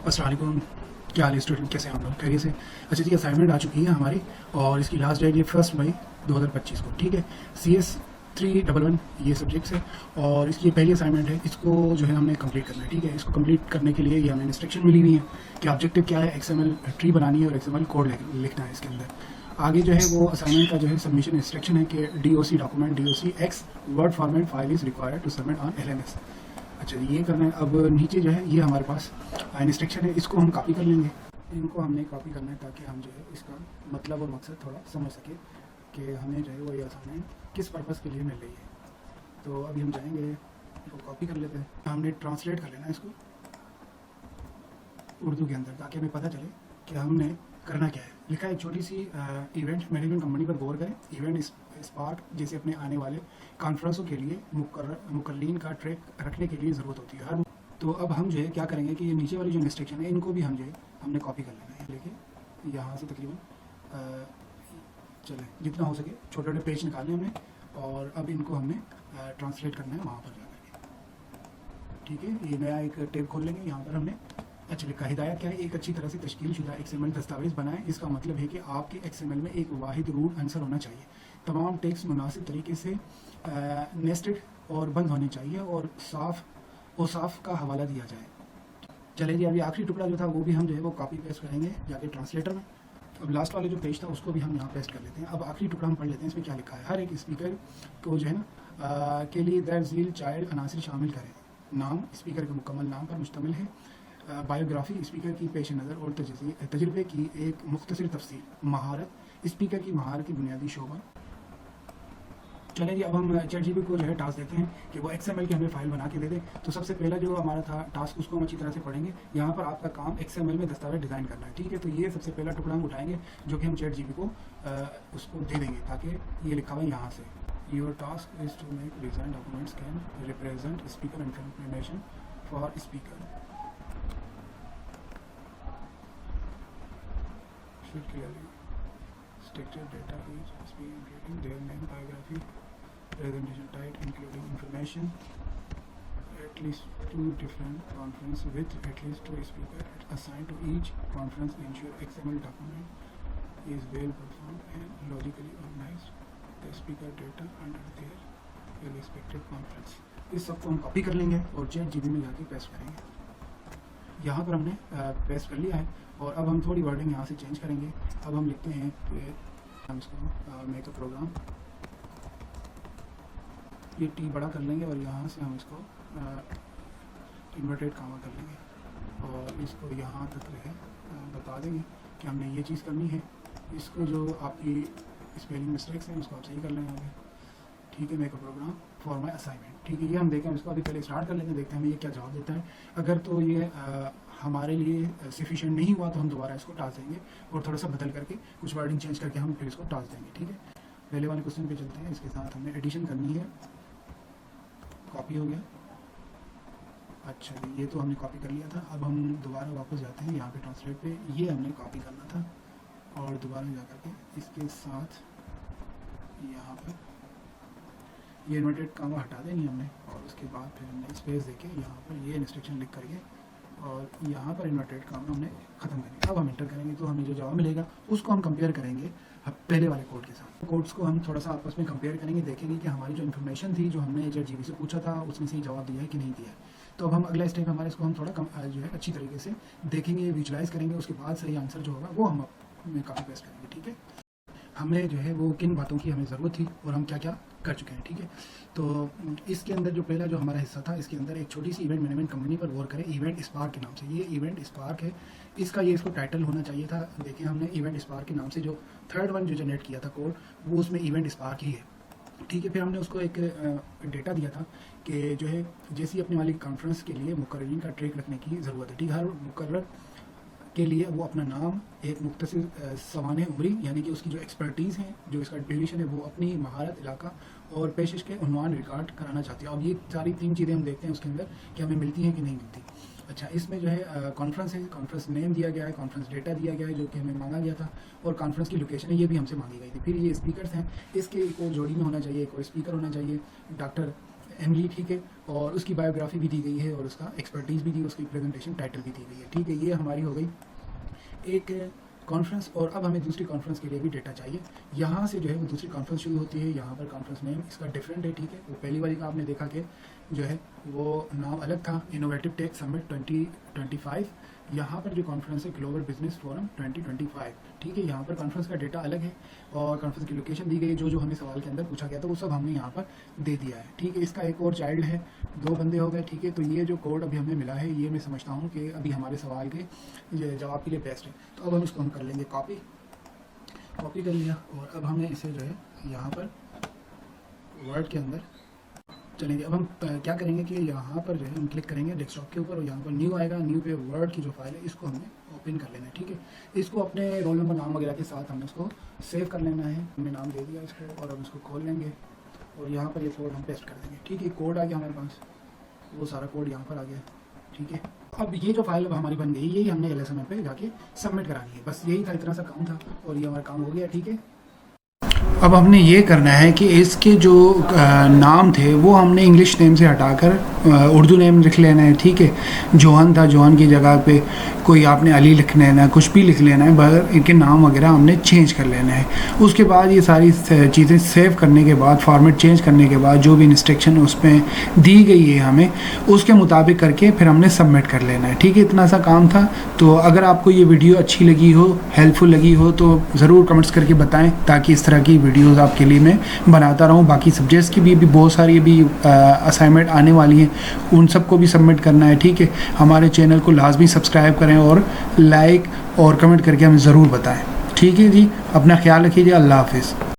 अस्सलाम वालेकुम। क्या हाल है स्टूडेंट, कैसे हैं आप लोग? खैरियत से? अच्छा जी, असाइनमेंट आ चुकी है हमारी और इसकी लास्ट डेट ये 1 मई 2025 को, ठीक है। CS 311 ये सब्जेक्ट्स है और इसकी पहली असाइनमेंट है। इसको जो है हमने कंप्लीट करना है, ठीक है। इसको कंप्लीट करने के लिए ये हमें इंस्ट्रक्शन मिली हुई है कि ऑब्जेक्टिव क्या है। XML ट्री बनानी है और XML कोड लिखना है इसके अंदर। आगे जो है वो असाइनमेंट का जो है सबमिशन इंस्ट्रक्शन है कि DOC document DOCX word format file is required to submit on LMS। अच्छा जी, ये करना है। अब नीचे जो है ये हमारे पास इंस्ट्रक्शन है, इसको हम कॉपी कर लेंगे। इनको हमने कॉपी करना है ताकि हम जो है इसका मतलब और मकसद थोड़ा समझ सके कि हमें जो है वो ये असाइनमेंट किस पर्पज़ के लिए मिल रही है। तो अभी हम जाएंगे, इनको कॉपी कर लेते हैं। हमने ट्रांसलेट कर लेना है इसको उर्दू के अंदर ताकि हमें पता चले कि हमने करना क्या है। लिखा है छोटी सी इवेंट मैनेजमेंट कंपनी पर गौर करें। इवेंट स्पार्क जैसे अपने आने वाले कॉन्फ्रेंसों के लिए मुकर्रीन का ट्रैक रखने के लिए ज़रूरत होती है हर। तो अब हम जो है क्या करेंगे कि ये नीचे वाली जो इंस्ट्रक्शन है इनको भी हम जो है हमने कॉपी कर लेना है। लेकिन यहाँ से तकरीबन चले जितना हो सके छोटे छोटे पेज निकालने हमने और अब इनको हमने ट्रांसलेट करना है वहाँ पर जाकर के, ठीक है। ये नया एक टेब खोल लेंगे। यहाँ पर हमने अच्छा लिखा, हिदायत क्या है? एक अच्छी तरह से तश्कील शुदा XML दस्तावेज़ बनाएं। इसका मतलब है कि आपके XML में एक वाहिद रूट आंसर होना चाहिए। तमाम टेक्स्ट मुनासिब तरीके से नेस्टेड और बंद होने चाहिए और साफ का हवाला दिया जाए। चले जी, अभी आखिरी टुकड़ा जो था वो भी हम जो है वो कॉपी पेस्ट करेंगे जाके ट्रांसलेटर में। अब लास्ट वाले जो पेज था उसको भी हम यहाँ पेस्ट कर लेते हैं। अब आखिरी टुकड़ा हम पढ़ लेते हैं। इसमें क्या लिखा है? हर एक स्पीकर को जो है ना के लिए दैट झील चाइल्ड अनासिर शामिल करें। नाम स्पीकर के मुकम्मल नाम पर मुश्तमिल है। बायोग्राफी स्पीकर की पेश नज़र और तजर्बे की एक मुख्तसर तफसील। महारत स्पीकर की महारत की बुनियादी शोबा। चलें जी, अब हम ChatGPT को जो है टास्क देते हैं कि वो XML की हमें फाइल बना के दे दे। तो सबसे पहला जो हमारा था टास्क उसको हम अच्छी तरह से पढ़ेंगे। यहाँ पर आपका काम XML में दस्तावेज डिज़ाइन करना है, ठीक है। तो ये सबसे पहला टुकड़ा हम उठाएंगे जो कि हम ChatGPT को उसको दे देंगे ताकि ये लिखा हुआ है यहाँ से, your task is to make design documents can represent speaker information for speaker. should clearly structured data is being including their name, biography, presentation type, including information, at least 2 different conference with at least 2 speakers assigned to each conference. Ensure XML document is well performed and logically organized. The speaker data under their respective conference. इस सबको हम copy कर लेंगे और ChatGPT में जाके paste करेंगे। यहाँ पर हमने पेस्ट कर लिया है और अब हम थोड़ी वर्डिंग यहाँ से चेंज करेंगे। अब हम लिखते हैं कि हम इसको मेक अ प्रोग्राम, ये T बड़ा कर लेंगे और यहाँ से हम इसको इन्वर्टेड कामा कर लेंगे और इसको यहाँ तक रहे बता देंगे कि हमने ये चीज़ करनी है। इसको जो आपकी स्पेलिंग मिस्टेक्स हैं उसको आप सही कर लेंगे आगे, ठीक है। Make a program for my assignment, ठीक है। ये हम देखें इसको अभी पहले स्टार्ट कर लेंगे, देखते हैं हमें ये क्या जवाब देता है। अगर तो ये हमारे लिए सफिशिएंट नहीं हुआ तो हम दोबारा इसको टास देंगे और थोड़ा सा बदल करके कुछ वर्डिंग चेंज करके हम फिर इसको टास देंगे, ठीक है। पहले वाले क्वेश्चन पे चलते हैं। इसके साथ हमें एडिशन करनी है। कॉपी हो गया। अच्छा जी, ये तो हमने कॉपी कर लिया था। अब हम दोबारा वापस जाते हैं यहाँ पे ट्रांसलेट पे। ये हमने कॉपी करना था और दोबारा जा करके इसके साथ यहाँ पर ये इन्वर्टेड कामा हटा देंगे हमने और उसके बाद फिर हमने स्पेस देके यहाँ पर ये इंस्ट्रक्शन लिख करके और यहाँ पर इन्वर्टेड कामा हमने ख़त्म करेंगे। अब हम इंटर करेंगे तो हमें जो जवाब मिलेगा उसको हम कंपेयर करेंगे पहले वाले कोड के साथ। कोड्स को हम थोड़ा सा आपस में कंपेयर करेंगे, देखेंगे कि हमारी जो इन्फॉर्मेशन थी जो हमने ChatGPT से पूछा था उसने सही जवाब दिया है कि नहीं दिया है। तो अब हम अगला स्टेप हमारे इसको हम थोड़ा जो है अच्छी तरीके से देखेंगे, विजुलाइज करेंगे। उसके बाद सही आंसर जो होगा वो हम कॉपी पेस्ट करेंगे, ठीक है। हमें जो है वो किन बातों की हमें ज़रूरत थी और हम क्या क्या कर चुके हैं, ठीक है। तो इसके अंदर जो पहला जो हमारा हिस्सा था इसके अंदर एक छोटी सी इवेंट मैनेजमेंट कंपनी पर गौर करें। इवेंट स्पार्क के नाम से, ये इवेंट स्पार्क है, इसको टाइटल होना चाहिए था। देखिए हमने इवेंट स्पार्क के नाम से जो थर्ड वन जो जनरेट किया था कोड वो उसमें इवेंट स्पार्क ही है, ठीक है। फिर हमने उसको एक डेटा दिया था कि जो है जैसी अपने वाली कॉन्फ्रेंस के लिए मुकर्रीन का ट्रैक रखने की ज़रूरत है, ठीक है। हर मुकर्रर के लिए वो अपना नाम, एक मुख्तसर सवाने उम्री यानी कि उसकी जो एक्सपर्टीज़ है, जो इसका ड्यूरेशन है, वो अपनी महारत, इलाका और पेशेश के उन्वान रिकॉर्ड कराना चाहती है। अब ये सारी 3 चीज़ें हम देखते हैं उसके अंदर कि हमें मिलती हैं कि नहीं मिलती। अच्छा, इसमें जो है कॉन्फ्रेंस है, कॉन्फ्रेंस नेम दिया गया है, कॉन्फ्रेंस डेटा दिया गया है जो कि हमें मांगा गया था और कॉन्फ्रेंस की लोकेशन है ये भी हमसे मांगी गई थी। फिर ये स्पीकर्स हैं, इसके एक जोड़ी में होना चाहिए, एक और स्पीकर होना चाहिए। डॉक्टर MG, ठीक है, और उसकी बायोग्राफी भी दी गई है और उसका एक्सपर्टीज़ भी दी, उसकी प्रेजेंटेशन टाइटल भी दी गई है, ठीक है। ये हमारी हो गई एक कॉन्फ्रेंस, और अब हमें दूसरी कॉन्फ्रेंस के लिए भी डेटा चाहिए। यहाँ से जो है वो दूसरी कॉन्फ्रेंस शुरू होती है। यहाँ पर कॉन्फ्रेंस नेम इसका डिफरेंट है, ठीक है। वो पहली वाली का आपने देखा कि जो है वो नाम अलग था, इनोवेटिव टेक समिट 2025। यहाँ पर जो कॉन्फ्रेंस है ग्लोबल बिजनेस फोरम 2025, ठीक है। यहाँ पर कॉन्फ्रेंस का डेटा अलग है और कॉन्फ्रेंस की लोकेशन दी गई है। जो हमें सवाल के अंदर पूछा गया था वो सब हमने यहाँ पर दे दिया है, ठीक है। इसका एक और चाइल्ड है, 2 बंदे हो गए, ठीक है। तो ये जो कोड अभी हमें मिला है ये मैं समझता हूँ कि अभी हमारे सवाल के जवाब के लिए बेस्ट है। तो अब हम इसको हम कर लेंगे कॉपी कर लिया, और अब हमें इसे जो है यहाँ पर वर्ड के अंदर चलेंगे। अब हम क्या करेंगे कि यहाँ पर जो है हम क्लिक करेंगे डेस्कटॉप के ऊपर, और यहाँ पर न्यू आएगा। न्यू पे वर्ड की जो फाइल है इसको हमें ओपन कर लेना है, ठीक है। इसको अपने रोल नंबर, नाम वगैरह के साथ हमने उसको सेव कर लेना है। हमने नाम दे दिया इसको, और अब इसको खोल लेंगे और यहाँ पर ये कोड हम पेस्ट कर देंगे, ठीक है। कोड आ गया हमारे पास, वो सारा कोड यहाँ पर आ गया, ठीक है। अब ये जो फाइल अब हमारी बन गई, यही हमने LSM पे जाके सबमिट करानी है। बस यही था, इतना सा काम था और ये हमारा काम हो गया, ठीक है। अब हमने ये करना है कि इसके जो नाम थे वो हमने इंग्लिश नेम से हटाकर उर्दू नेम लिख लेना है, ठीक है। जोहन था, जोहन की जगह पे कोई आपने अली लिख लेना है, कुछ भी लिख लेना है, मगर इनके नाम वगैरह हमने चेंज कर लेना है। उसके बाद ये सारी चीज़ें सेव करने के बाद, फॉर्मेट चेंज करने के बाद जो भी इंस्ट्रक्शन उसमें दी गई है हमें, उसके मुताबिक करके फिर हमने सबमिट कर लेना है, ठीक है। इतना सा काम था। तो अगर आपको ये वीडियो अच्छी लगी हो, हेल्पफुल लगी हो, तो ज़रूर कमेंट्स करके बताएं, ताकि इस तरह की वीडियोस आपके लिए मैं बनाता रहूं। बाकी सब्जेक्ट्स की भी बहुत सारी अभी असाइनमेंट आने वाली हैं, उन सबको भी सबमिट करना है, ठीक है। हमारे चैनल को लाजमी सब्सक्राइब करें और लाइक और कमेंट करके हमें ज़रूर बताएं, ठीक है जी। अपना ख्याल रखिए, अल्लाह हाफिज़।